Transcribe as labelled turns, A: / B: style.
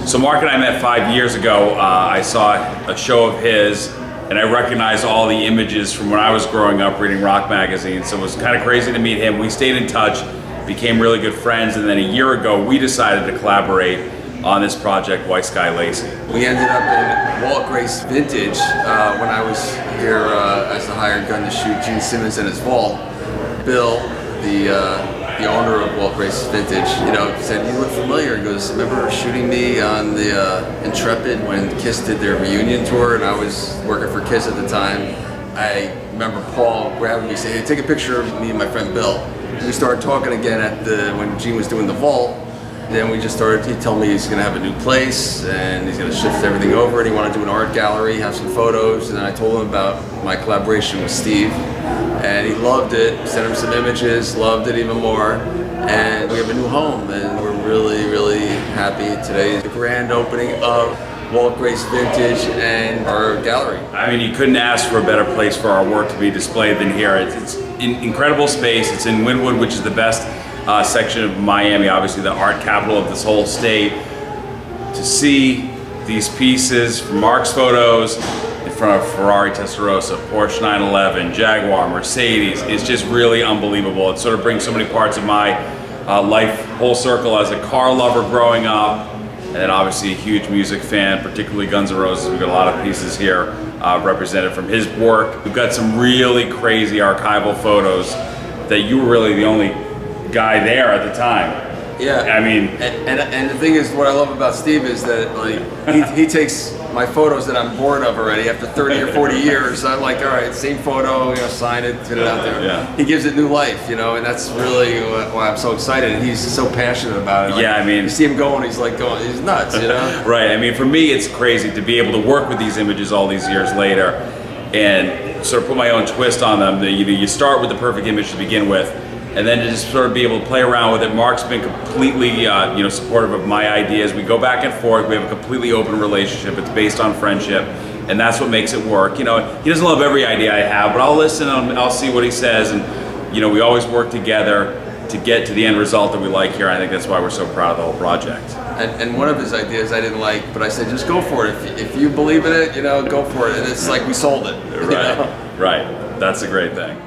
A: So Mark and I met 5 years ago. I saw a show of his, and I recognized all the images from when I was growing up reading rock magazines. So it was kind of crazy to meet him. We stayed in touch, became really good friends, and then a year ago we decided to collaborate on this project, WEISSGUY, LACY.
B: We ended up in Walt Grace Vintage when I was here as the hired gun to shoot Gene Simmons and his Walt. Bill, the owner of Walt Grace Vintage, said, "You look familiar." He goes, "Remember shooting me on the Intrepid when Kiss did their reunion tour?" And I was working for Kiss at the time. I remember Paul grabbing me, saying, "Hey, take a picture of me and my friend Bill." We started talking again when Gene was doing the Vault. Then we just started, he told me he's gonna have a new place and he's gonna shift everything over and he wanted to do an art gallery, have some photos, and then I told him about my collaboration with Steve and he loved it, sent him some images, loved it even more, and we have a new home and we're really, really happy. Today is the grand opening of Walt Grace Vintage and our gallery.
A: I mean, you couldn't ask for a better place for our work to be displayed than here. It's an incredible space. It's in Wynwood, which is the best section of Miami, obviously the art capital of this whole state. To see these pieces from Mark's photos in front of Ferrari Testarossa, Porsche 911, Jaguar, Mercedes, it's just really unbelievable. It sort of brings so many parts of my life full circle as a car lover growing up, and then obviously a huge music fan, particularly Guns N' Roses. We've got a lot of pieces here represented from his work. We've got some really crazy archival photos that you were really the only guy there at the time.
B: Yeah,
A: I mean,
B: and the thing is, what I love about Steve is that he takes my photos that I'm bored of already after 30 or 40 years. I'm like, all right, same photo, sign it, put it out there.
A: Yeah.
B: He gives it new life, and that's really why I'm so excited. And he's so passionate about it. Like,
A: yeah, I mean,
B: you see him going, he's nuts,
A: Right. I mean, for me, it's crazy to be able to work with these images all these years later and sort of put my own twist on them. You start with the perfect image to begin with, and then to just sort of be able to play around with it. Mark's been completely, supportive of my ideas. We go back and forth. We have a completely open relationship. It's based on friendship, and that's what makes it work. He doesn't love every idea I have, but I'll listen and I'll see what he says, and we always work together to get to the end result that we like here. I think that's why we're so proud of the whole project.
B: And one of his ideas I didn't like, but I said, just go for it. If you believe in it, go for it. And it's like we sold it.
A: Right. Right. That's a great thing.